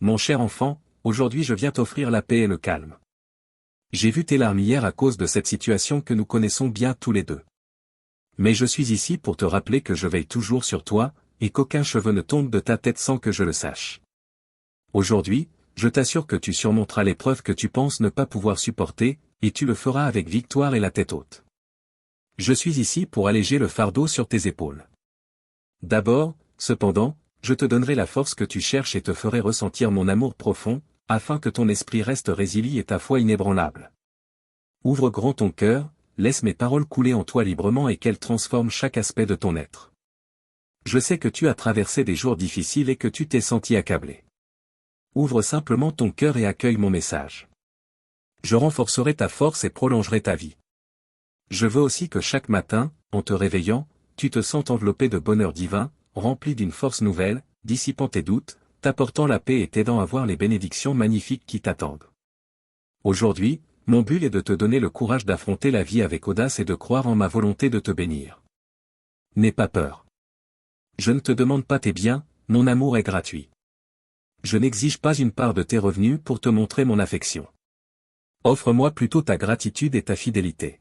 Mon cher enfant, aujourd'hui je viens t'offrir la paix et le calme. J'ai vu tes larmes hier à cause de cette situation que nous connaissons bien tous les deux. Mais je suis ici pour te rappeler que je veille toujours sur toi, et qu'aucun cheveu ne tombe de ta tête sans que je le sache. Aujourd'hui, je t'assure que tu surmonteras l'épreuve que tu penses ne pas pouvoir supporter, et tu le feras avec victoire et la tête haute. Je suis ici pour alléger le fardeau sur tes épaules. D'abord, cependant, je te donnerai la force que tu cherches et te ferai ressentir mon amour profond, afin que ton esprit reste résilié et ta foi inébranlable. Ouvre grand ton cœur, laisse mes paroles couler en toi librement et qu'elles transforment chaque aspect de ton être. Je sais que tu as traversé des jours difficiles et que tu t'es senti accablé. Ouvre simplement ton cœur et accueille mon message. Je renforcerai ta force et prolongerai ta vie. Je veux aussi que chaque matin, en te réveillant, tu te sentes enveloppé de bonheur divin, rempli d'une force nouvelle, dissipant tes doutes, t'apportant la paix et t'aidant à voir les bénédictions magnifiques qui t'attendent. Aujourd'hui, mon but est de te donner le courage d'affronter la vie avec audace et de croire en ma volonté de te bénir. N'aie pas peur. Je ne te demande pas tes biens, mon amour est gratuit. Je n'exige pas une part de tes revenus pour te montrer mon affection. Offre-moi plutôt ta gratitude et ta fidélité.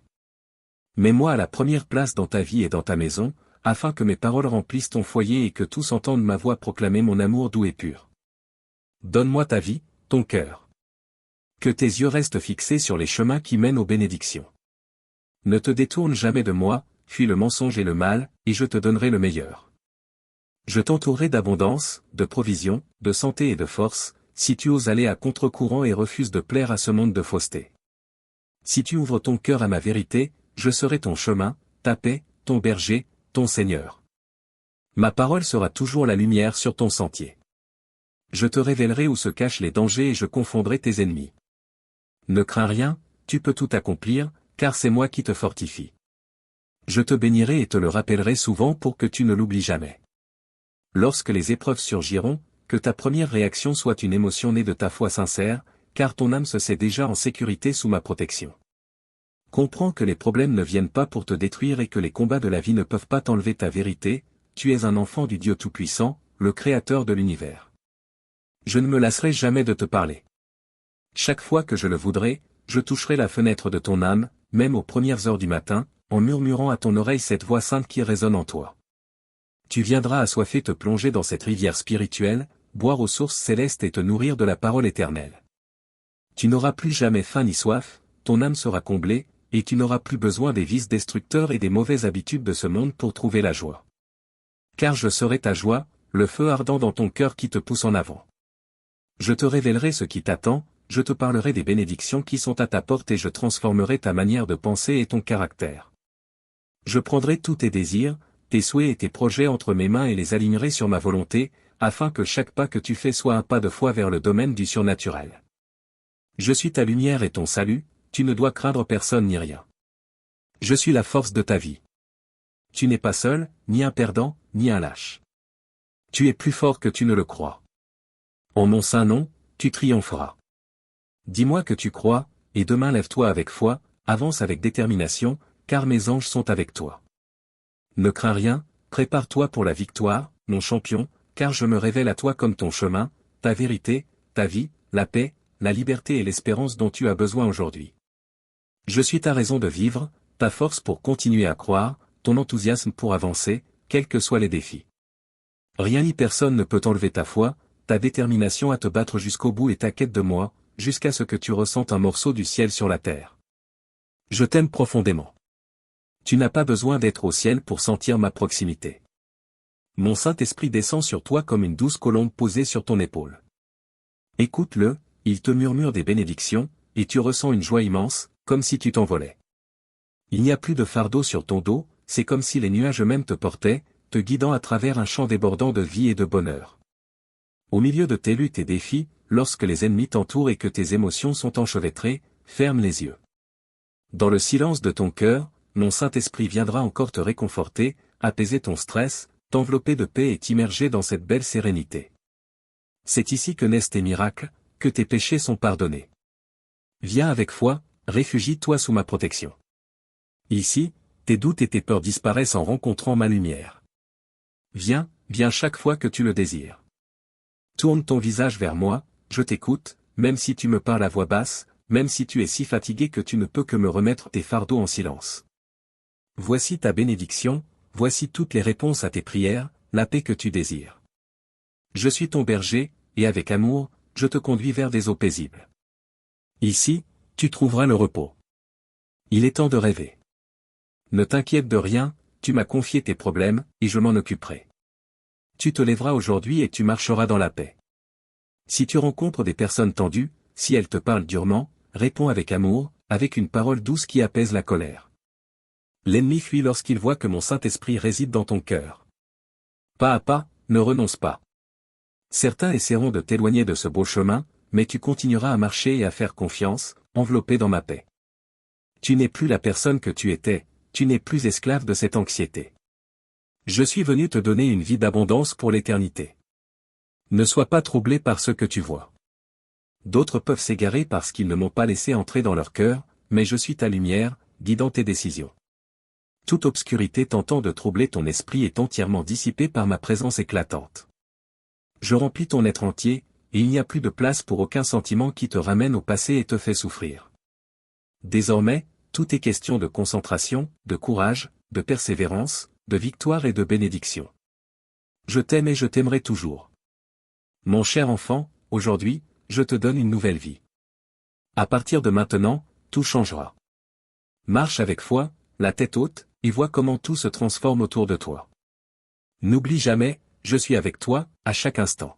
Mets-moi à la première place dans ta vie et dans ta maison, afin que mes paroles remplissent ton foyer et que tous entendent ma voix proclamer mon amour doux et pur. Donne-moi ta vie, ton cœur. Que tes yeux restent fixés sur les chemins qui mènent aux bénédictions. Ne te détourne jamais de moi, fuis le mensonge et le mal, et je te donnerai le meilleur. Je t'entourerai d'abondance, de provisions, de santé et de force, si tu oses aller à contre-courant et refuses de plaire à ce monde de fausseté. Si tu ouvres ton cœur à ma vérité, je serai ton chemin, ta paix, ton berger, ton Seigneur. Ma parole sera toujours la lumière sur ton sentier. Je te révélerai où se cachent les dangers et je confondrai tes ennemis. Ne crains rien, tu peux tout accomplir, car c'est moi qui te fortifie. Je te bénirai et te le rappellerai souvent pour que tu ne l'oublies jamais. Lorsque les épreuves surgiront, que ta première réaction soit une émotion née de ta foi sincère, car ton âme se sait déjà en sécurité sous ma protection. Comprends que les problèmes ne viennent pas pour te détruire et que les combats de la vie ne peuvent pas t'enlever ta vérité, tu es un enfant du Dieu Tout-Puissant, le Créateur de l'univers. Je ne me lasserai jamais de te parler. Chaque fois que je le voudrai, je toucherai la fenêtre de ton âme, même aux premières heures du matin, en murmurant à ton oreille cette voix sainte qui résonne en toi. Tu viendras assoiffé te plonger dans cette rivière spirituelle, boire aux sources célestes et te nourrir de la parole éternelle. Tu n'auras plus jamais faim ni soif, ton âme sera comblée, et tu n'auras plus besoin des vices destructeurs et des mauvaises habitudes de ce monde pour trouver la joie. Car je serai ta joie, le feu ardent dans ton cœur qui te pousse en avant. Je te révélerai ce qui t'attend, je te parlerai des bénédictions qui sont à ta porte et je transformerai ta manière de penser et ton caractère. Je prendrai tous tes désirs, tes souhaits et tes projets entre mes mains et les alignerai sur ma volonté, afin que chaque pas que tu fais soit un pas de foi vers le domaine du surnaturel. Je suis ta lumière et ton salut, tu ne dois craindre personne ni rien. Je suis la force de ta vie. Tu n'es pas seul, ni un perdant, ni un lâche. Tu es plus fort que tu ne le crois. En mon saint nom, tu triompheras. Dis-moi que tu crois, et demain lève-toi avec foi, avance avec détermination, car mes anges sont avec toi. Ne crains rien, prépare-toi pour la victoire, mon champion, car je me révèle à toi comme ton chemin, ta vérité, ta vie, la paix, la liberté et l'espérance dont tu as besoin aujourd'hui. Je suis ta raison de vivre, ta force pour continuer à croire, ton enthousiasme pour avancer, quels que soient les défis. Rien ni personne ne peut enlever ta foi, ta détermination à te battre jusqu'au bout et ta quête de moi, jusqu'à ce que tu ressentes un morceau du ciel sur la terre. Je t'aime profondément. Tu n'as pas besoin d'être au ciel pour sentir ma proximité. Mon Saint-Esprit descend sur toi comme une douce colombe posée sur ton épaule. Écoute-le, il te murmure des bénédictions, et tu ressens une joie immense, comme si tu t'envolais. Il n'y a plus de fardeau sur ton dos, c'est comme si les nuages eux-mêmes te portaient, te guidant à travers un champ débordant de vie et de bonheur. Au milieu de tes luttes et défis, lorsque les ennemis t'entourent et que tes émotions sont enchevêtrées, ferme les yeux. Dans le silence de ton cœur, mon Saint-Esprit viendra encore te réconforter, apaiser ton stress, t'envelopper de paix et t'immerger dans cette belle sérénité. C'est ici que naissent tes miracles, que tes péchés sont pardonnés. Viens avec foi, réfugie-toi sous ma protection. Ici, tes doutes et tes peurs disparaissent en rencontrant ma lumière. Viens chaque fois que tu le désires. Tourne ton visage vers moi, je t'écoute, même si tu me parles à voix basse, même si tu es si fatigué que tu ne peux que me remettre tes fardeaux en silence. Voici ta bénédiction, voici toutes les réponses à tes prières, la paix que tu désires. Je suis ton berger, et avec amour, je te conduis vers des eaux paisibles. Ici, tu trouveras le repos. Il est temps de rêver. Ne t'inquiète de rien, tu m'as confié tes problèmes, et je m'en occuperai. Tu te lèveras aujourd'hui et tu marcheras dans la paix. Si tu rencontres des personnes tendues, si elles te parlent durement, réponds avec amour, avec une parole douce qui apaise la colère. L'ennemi fuit lorsqu'il voit que mon Saint-Esprit réside dans ton cœur. Pas à pas, ne renonce pas. Certains essaieront de t'éloigner de ce beau chemin, mais tu continueras à marcher et à faire confiance, enveloppé dans ma paix. Tu n'es plus la personne que tu étais, tu n'es plus esclave de cette anxiété. Je suis venu te donner une vie d'abondance pour l'éternité. Ne sois pas troublé par ce que tu vois. D'autres peuvent s'égarer parce qu'ils ne m'ont pas laissé entrer dans leur cœur, mais je suis ta lumière, guidant tes décisions. Toute obscurité tentant de troubler ton esprit est entièrement dissipée par ma présence éclatante. Je remplis ton être entier, et il n'y a plus de place pour aucun sentiment qui te ramène au passé et te fait souffrir. Désormais, tout est question de concentration, de courage, de persévérance, de victoire et de bénédiction. Je t'aime et je t'aimerai toujours. Mon cher enfant, aujourd'hui, je te donne une nouvelle vie. À partir de maintenant, tout changera. Marche avec foi, la tête haute, et vois comment tout se transforme autour de toi. N'oublie jamais, je suis avec toi, à chaque instant.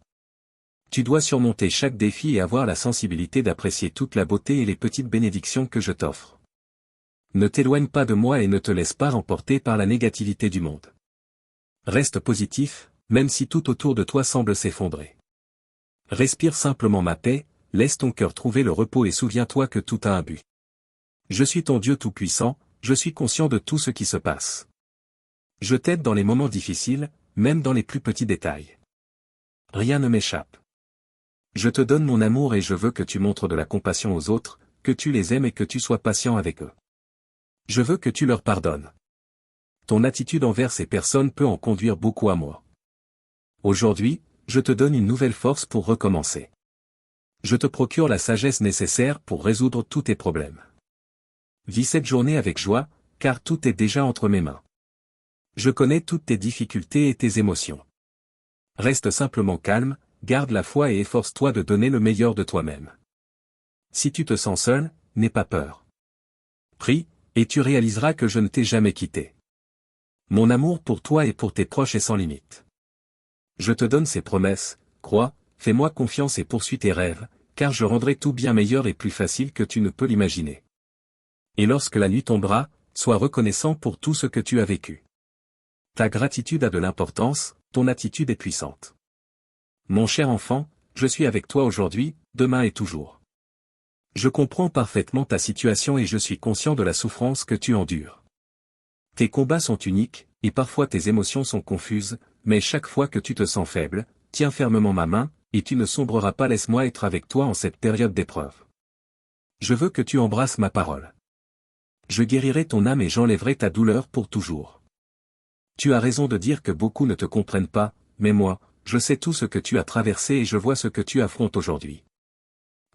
Tu dois surmonter chaque défi et avoir la sensibilité d'apprécier toute la beauté et les petites bénédictions que je t'offre. Ne t'éloigne pas de moi et ne te laisse pas emporter par la négativité du monde. Reste positif, même si tout autour de toi semble s'effondrer. Respire simplement ma paix, laisse ton cœur trouver le repos et souviens-toi que tout a un but. Je suis ton Dieu tout-puissant, je suis conscient de tout ce qui se passe. Je t'aide dans les moments difficiles, même dans les plus petits détails. Rien ne m'échappe. Je te donne mon amour et je veux que tu montres de la compassion aux autres, que tu les aimes et que tu sois patient avec eux. Je veux que tu leur pardonnes. Ton attitude envers ces personnes peut en conduire beaucoup à moi. Aujourd'hui, je te donne une nouvelle force pour recommencer. Je te procure la sagesse nécessaire pour résoudre tous tes problèmes. Vis cette journée avec joie, car tout est déjà entre mes mains. Je connais toutes tes difficultés et tes émotions. Reste simplement calme, garde la foi et efforce-toi de donner le meilleur de toi-même. Si tu te sens seul, n'aie pas peur. Prie, et tu réaliseras que je ne t'ai jamais quitté. Mon amour pour toi et pour tes proches est sans limite. Je te donne ces promesses, crois, fais-moi confiance et poursuis tes rêves, car je rendrai tout bien meilleur et plus facile que tu ne peux l'imaginer. Et lorsque la nuit tombera, sois reconnaissant pour tout ce que tu as vécu. Ta gratitude a de l'importance, ton attitude est puissante. Mon cher enfant, je suis avec toi aujourd'hui, demain et toujours. Je comprends parfaitement ta situation et je suis conscient de la souffrance que tu endures. Tes combats sont uniques, et parfois tes émotions sont confuses, mais chaque fois que tu te sens faible, tiens fermement ma main, et tu ne sombreras pas. Laisse-moi être avec toi en cette période d'épreuve. Je veux que tu embrasses ma parole. Je guérirai ton âme et j'enlèverai ta douleur pour toujours. Tu as raison de dire que beaucoup ne te comprennent pas, mais moi, je sais tout ce que tu as traversé et je vois ce que tu affrontes aujourd'hui.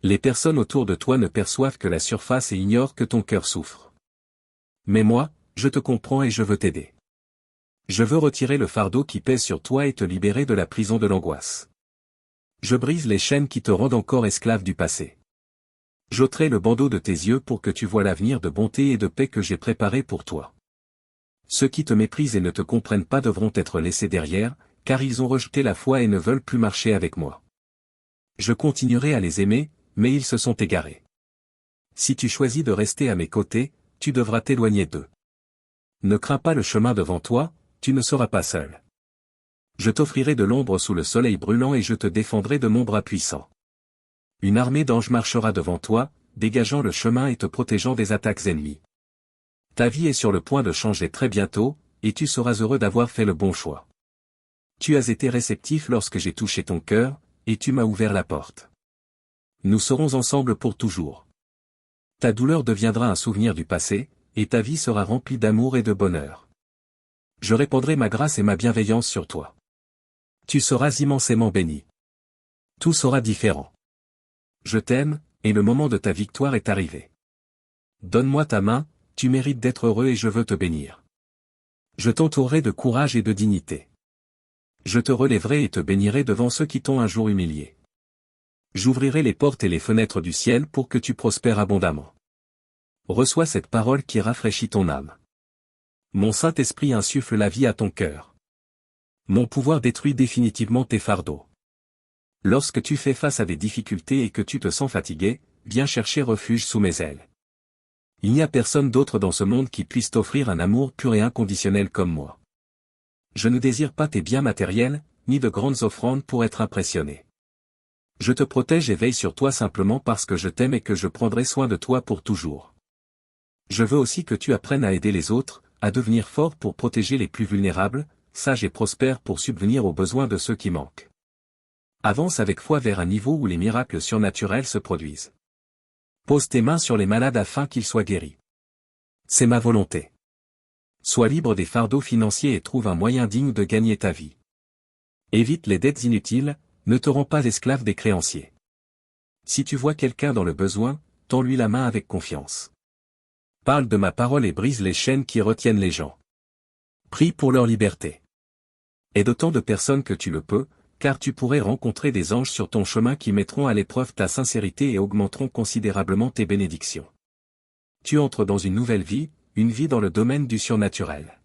Les personnes autour de toi ne perçoivent que la surface et ignorent que ton cœur souffre. Mais moi, je te comprends et je veux t'aider. Je veux retirer le fardeau qui pèse sur toi et te libérer de la prison de l'angoisse. Je brise les chaînes qui te rendent encore esclave du passé. J'ôterai le bandeau de tes yeux pour que tu vois l'avenir de bonté et de paix que j'ai préparé pour toi. Ceux qui te méprisent et ne te comprennent pas devront être laissés derrière, car ils ont rejeté la foi et ne veulent plus marcher avec moi. Je continuerai à les aimer, mais ils se sont égarés. Si tu choisis de rester à mes côtés, tu devras t'éloigner d'eux. Ne crains pas le chemin devant toi, tu ne seras pas seul. Je t'offrirai de l'ombre sous le soleil brûlant et je te défendrai de mon bras puissant. Une armée d'anges marchera devant toi, dégageant le chemin et te protégeant des attaques ennemies. Ta vie est sur le point de changer très bientôt, et tu seras heureux d'avoir fait le bon choix. Tu as été réceptif lorsque j'ai touché ton cœur, et tu m'as ouvert la porte. Nous serons ensemble pour toujours. Ta douleur deviendra un souvenir du passé, et ta vie sera remplie d'amour et de bonheur. Je répandrai ma grâce et ma bienveillance sur toi. Tu seras immensément béni. Tout sera différent. Je t'aime, et le moment de ta victoire est arrivé. Donne-moi ta main, tu mérites d'être heureux et je veux te bénir. Je t'entourerai de courage et de dignité. Je te relèverai et te bénirai devant ceux qui t'ont un jour humilié. J'ouvrirai les portes et les fenêtres du ciel pour que tu prospères abondamment. Reçois cette parole qui rafraîchit ton âme. Mon Saint-Esprit insuffle la vie à ton cœur. Mon pouvoir détruit définitivement tes fardeaux. Lorsque tu fais face à des difficultés et que tu te sens fatigué, viens chercher refuge sous mes ailes. Il n'y a personne d'autre dans ce monde qui puisse t'offrir un amour pur et inconditionnel comme moi. Je ne désire pas tes biens matériels, ni de grandes offrandes pour être impressionné. Je te protège et veille sur toi simplement parce que je t'aime et que je prendrai soin de toi pour toujours. Je veux aussi que tu apprennes à aider les autres, à devenir fort pour protéger les plus vulnérables, sage et prospère pour subvenir aux besoins de ceux qui manquent. Avance avec foi vers un niveau où les miracles surnaturels se produisent. Pose tes mains sur les malades afin qu'ils soient guéris. C'est ma volonté. Sois libre des fardeaux financiers et trouve un moyen digne de gagner ta vie. Évite les dettes inutiles, ne te rends pas esclave des créanciers. Si tu vois quelqu'un dans le besoin, tends-lui la main avec confiance. Parle de ma parole et brise les chaînes qui retiennent les gens. Prie pour leur liberté. Aide autant de personnes que tu le peux, car tu pourrais rencontrer des anges sur ton chemin qui mettront à l'épreuve ta sincérité et augmenteront considérablement tes bénédictions. Tu entres dans une nouvelle vie, une vie dans le domaine du surnaturel.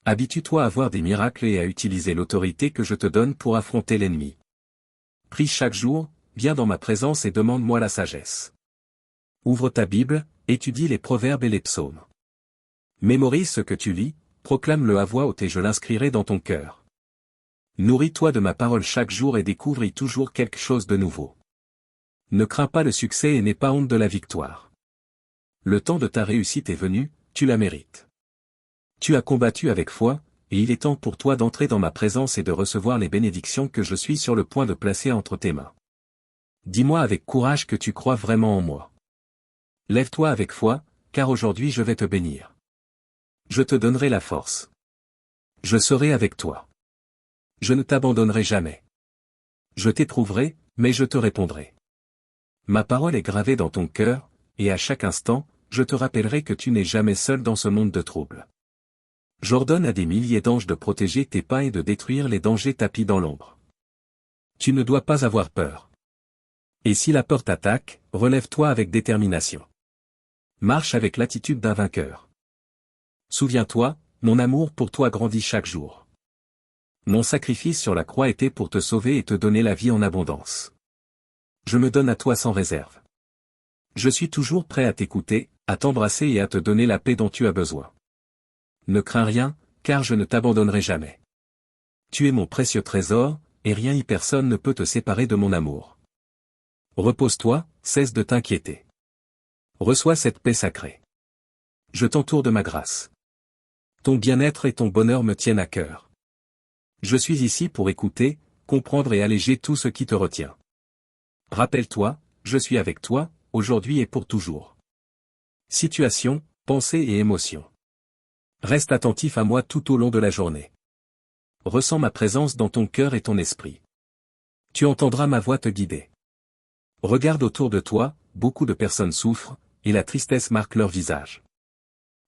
Habitue-toi à voir des miracles et à utiliser l'autorité que je te donne pour affronter l'ennemi. Prie chaque jour, viens dans ma présence et demande-moi la sagesse. Ouvre ta Bible, étudie les proverbes et les psaumes. Mémorise ce que tu lis, proclame-le à voix haute et je l'inscrirai dans ton cœur. Nourris-toi de ma parole chaque jour et découvre-y toujours quelque chose de nouveau. Ne crains pas le succès et n'aie pas honte de la victoire. Le temps de ta réussite est venu, tu la mérites. Tu as combattu avec foi, et il est temps pour toi d'entrer dans ma présence et de recevoir les bénédictions que je suis sur le point de placer entre tes mains. Dis-moi avec courage que tu crois vraiment en moi. Lève-toi avec foi, car aujourd'hui je vais te bénir. Je te donnerai la force. Je serai avec toi. Je ne t'abandonnerai jamais. Je t'éprouverai, mais je te répondrai. Ma parole est gravée dans ton cœur, et à chaque instant, je te rappellerai que tu n'es jamais seul dans ce monde de troubles. J'ordonne à des milliers d'anges de protéger tes pas et de détruire les dangers tapis dans l'ombre. Tu ne dois pas avoir peur. Et si la peur t'attaque, relève-toi avec détermination. Marche avec l'attitude d'un vainqueur. Souviens-toi, mon amour pour toi grandit chaque jour. Mon sacrifice sur la croix était pour te sauver et te donner la vie en abondance. Je me donne à toi sans réserve. Je suis toujours prêt à t'écouter, à t'embrasser et à te donner la paix dont tu as besoin. Ne crains rien, car je ne t'abandonnerai jamais. Tu es mon précieux trésor, et rien ni personne ne peut te séparer de mon amour. Repose-toi, cesse de t'inquiéter. Reçois cette paix sacrée. Je t'entoure de ma grâce. Ton bien-être et ton bonheur me tiennent à cœur. Je suis ici pour écouter, comprendre et alléger tout ce qui te retient. Rappelle-toi, je suis avec toi, aujourd'hui et pour toujours. Situation, pensée et émotion. Reste attentif à moi tout au long de la journée. Ressens ma présence dans ton cœur et ton esprit. Tu entendras ma voix te guider. Regarde autour de toi, beaucoup de personnes souffrent, et la tristesse marque leur visage.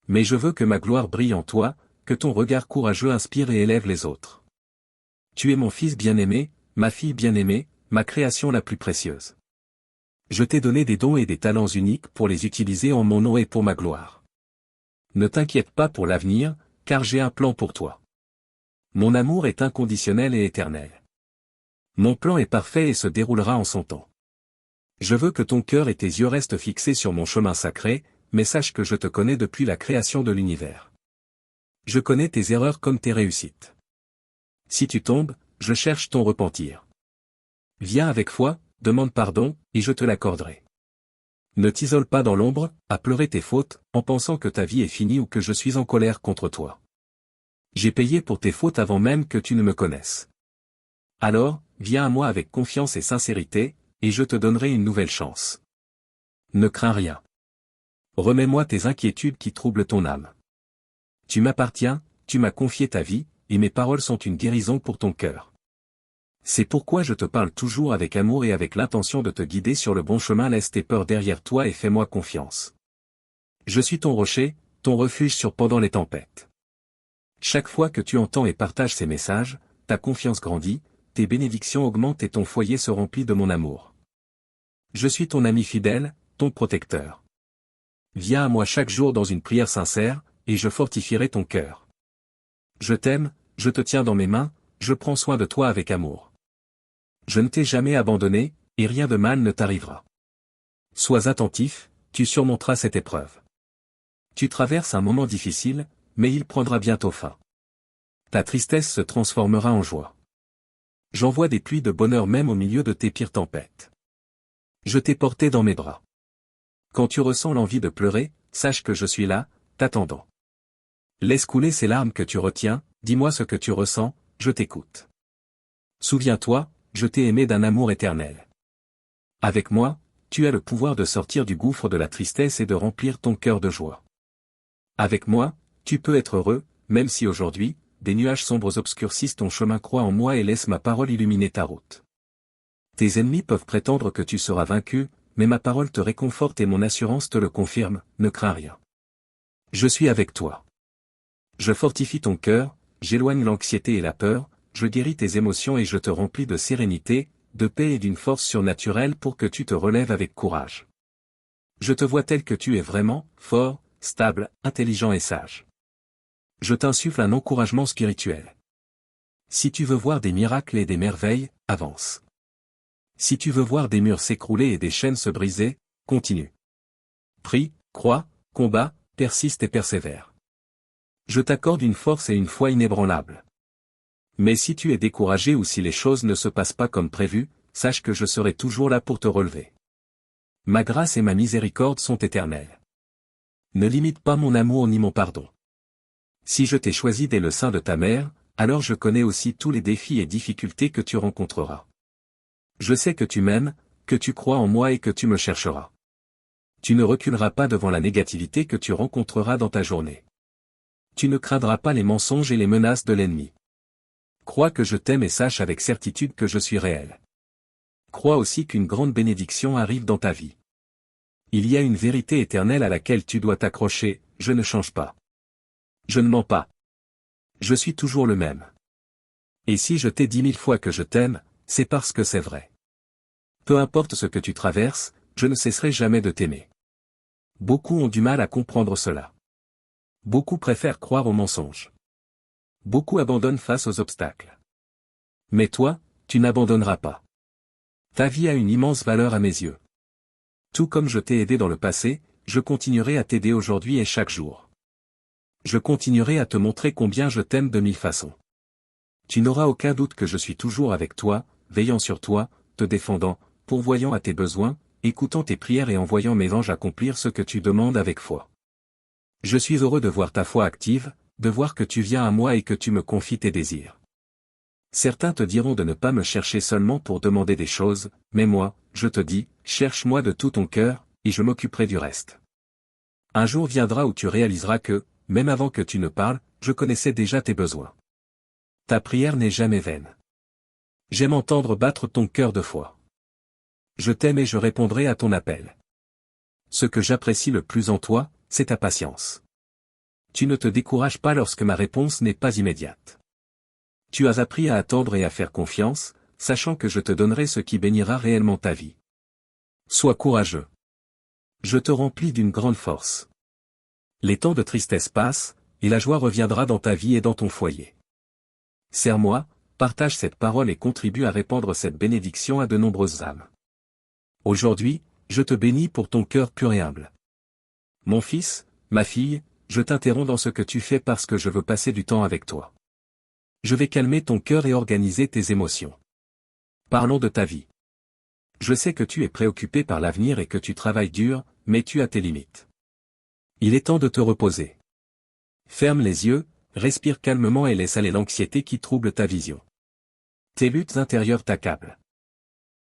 Mais je veux que ma gloire brille en toi, que ton regard courageux inspire et élève les autres. Tu es mon fils bien-aimé, ma fille bien-aimée, ma création la plus précieuse. Je t'ai donné des dons et des talents uniques pour les utiliser en mon nom et pour ma gloire. Ne t'inquiète pas pour l'avenir, car j'ai un plan pour toi. Mon amour est inconditionnel et éternel. Mon plan est parfait et se déroulera en son temps. Je veux que ton cœur et tes yeux restent fixés sur mon chemin sacré, mais sache que je te connais depuis la création de l'univers. Je connais tes erreurs comme tes réussites. Si tu tombes, je cherche ton repentir. Viens avec foi, demande pardon, et je te l'accorderai. Ne t'isole pas dans l'ombre, à pleurer tes fautes, en pensant que ta vie est finie ou que je suis en colère contre toi. J'ai payé pour tes fautes avant même que tu ne me connaisses. Alors, viens à moi avec confiance et sincérité, et je te donnerai une nouvelle chance. Ne crains rien. Remets-moi tes inquiétudes qui troublent ton âme. Tu m'appartiens, tu m'as confié ta vie, et mes paroles sont une guérison pour ton cœur. C'est pourquoi je te parle toujours avec amour et avec l'intention de te guider sur le bon chemin. Laisse tes peurs derrière toi et fais-moi confiance. Je suis ton rocher, ton refuge pendant les tempêtes. Chaque fois que tu entends et partages ces messages, ta confiance grandit, tes bénédictions augmentent et ton foyer se remplit de mon amour. Je suis ton ami fidèle, ton protecteur. Viens à moi chaque jour dans une prière sincère, et je fortifierai ton cœur. Je t'aime, je te tiens dans mes mains, je prends soin de toi avec amour. Je ne t'ai jamais abandonné, et rien de mal ne t'arrivera. Sois attentif, tu surmonteras cette épreuve. Tu traverses un moment difficile, mais il prendra bientôt fin. Ta tristesse se transformera en joie. J'envoie des pluies de bonheur même au milieu de tes pires tempêtes. Je t'ai porté dans mes bras. Quand tu ressens l'envie de pleurer, sache que je suis là, t'attendant. Laisse couler ces larmes que tu retiens, dis-moi ce que tu ressens, je t'écoute. Souviens-toi, je t'ai aimé d'un amour éternel. Avec moi, tu as le pouvoir de sortir du gouffre de la tristesse et de remplir ton cœur de joie. Avec moi, tu peux être heureux, même si aujourd'hui, des nuages sombres obscurcissent ton chemin. Crois en moi et laisse ma parole illuminer ta route. Tes ennemis peuvent prétendre que tu seras vaincu, mais ma parole te réconforte et mon assurance te le confirme, ne crains rien. Je suis avec toi. Je fortifie ton cœur, j'éloigne l'anxiété et la peur, je guéris tes émotions et je te remplis de sérénité, de paix et d'une force surnaturelle pour que tu te relèves avec courage. Je te vois tel que tu es vraiment, fort, stable, intelligent et sage. Je t'insuffle un encouragement spirituel. Si tu veux voir des miracles et des merveilles, avance. Si tu veux voir des murs s'écrouler et des chaînes se briser, continue. Prie, crois, combat, persiste et persévère. Je t'accorde une force et une foi inébranlables. Mais si tu es découragé ou si les choses ne se passent pas comme prévu, sache que je serai toujours là pour te relever. Ma grâce et ma miséricorde sont éternelles. Ne limite pas mon amour ni mon pardon. Si je t'ai choisi dès le sein de ta mère, alors je connais aussi tous les défis et difficultés que tu rencontreras. Je sais que tu m'aimes, que tu crois en moi et que tu me chercheras. Tu ne reculeras pas devant la négativité que tu rencontreras dans ta journée. Tu ne craindras pas les mensonges et les menaces de l'ennemi. Crois que je t'aime et sache avec certitude que je suis réel. Crois aussi qu'une grande bénédiction arrive dans ta vie. Il y a une vérité éternelle à laquelle tu dois t'accrocher, je ne change pas. Je ne mens pas. Je suis toujours le même. Et si je t'ai dit 1000 fois que je t'aime, c'est parce que c'est vrai. Peu importe ce que tu traverses, je ne cesserai jamais de t'aimer. Beaucoup ont du mal à comprendre cela. Beaucoup préfèrent croire aux mensonges. Beaucoup abandonnent face aux obstacles. Mais toi, tu n'abandonneras pas. Ta vie a une immense valeur à mes yeux. Tout comme je t'ai aidé dans le passé, je continuerai à t'aider aujourd'hui et chaque jour. Je continuerai à te montrer combien je t'aime de 1000 façons. Tu n'auras aucun doute que je suis toujours avec toi, veillant sur toi, te défendant, pourvoyant à tes besoins, écoutant tes prières et envoyant mes anges accomplir ce que tu demandes avec foi. Je suis heureux de voir ta foi active, de voir que tu viens à moi et que tu me confies tes désirs. Certains te diront de ne pas me chercher seulement pour demander des choses, mais moi, je te dis, cherche-moi de tout ton cœur, et je m'occuperai du reste. Un jour viendra où tu réaliseras que, même avant que tu ne parles, je connaissais déjà tes besoins. Ta prière n'est jamais vaine. J'aime entendre battre ton cœur de foi. Je t'aime et je répondrai à ton appel. Ce que j'apprécie le plus en toi, c'est ta patience. Tu ne te décourages pas lorsque ma réponse n'est pas immédiate. Tu as appris à attendre et à faire confiance, sachant que je te donnerai ce qui bénira réellement ta vie. Sois courageux. Je te remplis d'une grande force. Les temps de tristesse passent, et la joie reviendra dans ta vie et dans ton foyer. Serre-moi, partage cette parole et contribue à répandre cette bénédiction à de nombreuses âmes. Aujourd'hui, je te bénis pour ton cœur pur et humble. Mon fils, ma fille, je t'interromps dans ce que tu fais parce que je veux passer du temps avec toi. Je vais calmer ton cœur et organiser tes émotions. Parlons de ta vie. Je sais que tu es préoccupé par l'avenir et que tu travailles dur, mais tu as tes limites. Il est temps de te reposer. Ferme les yeux, respire calmement et laisse aller l'anxiété qui trouble ta vision. Tes luttes intérieures t'accablent.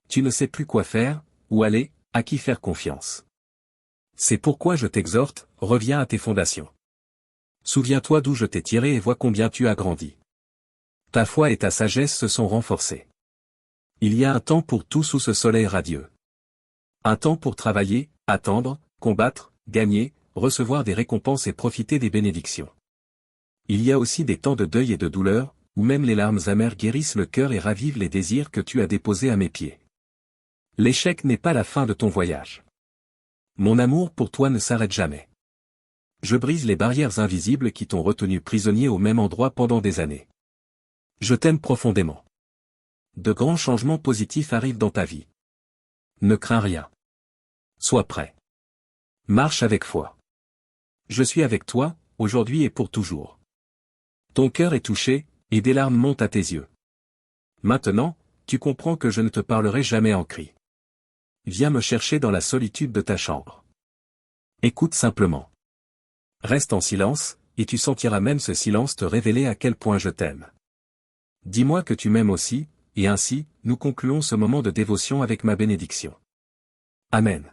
Tu ne sais plus quoi faire, où aller, à qui faire confiance. C'est pourquoi je t'exhorte, reviens à tes fondations. Souviens-toi d'où je t'ai tiré et vois combien tu as grandi. Ta foi et ta sagesse se sont renforcées. Il y a un temps pour tout sous ce soleil radieux. Un temps pour travailler, attendre, combattre, gagner, recevoir des récompenses et profiter des bénédictions. Il y a aussi des temps de deuil et de douleur, où même les larmes amères guérissent le cœur et ravivent les désirs que tu as déposés à mes pieds. L'échec n'est pas la fin de ton voyage. Mon amour pour toi ne s'arrête jamais. Je brise les barrières invisibles qui t'ont retenu prisonnier au même endroit pendant des années. Je t'aime profondément. De grands changements positifs arrivent dans ta vie. Ne crains rien. Sois prêt. Marche avec foi. Je suis avec toi, aujourd'hui et pour toujours. Ton cœur est touché, et des larmes montent à tes yeux. Maintenant, tu comprends que je ne te parlerai jamais en cris. Viens me chercher dans la solitude de ta chambre. Écoute simplement. Reste en silence, et tu sentiras même ce silence te révéler à quel point je t'aime. Dis-moi que tu m'aimes aussi, et ainsi, nous concluons ce moment de dévotion avec ma bénédiction. Amen.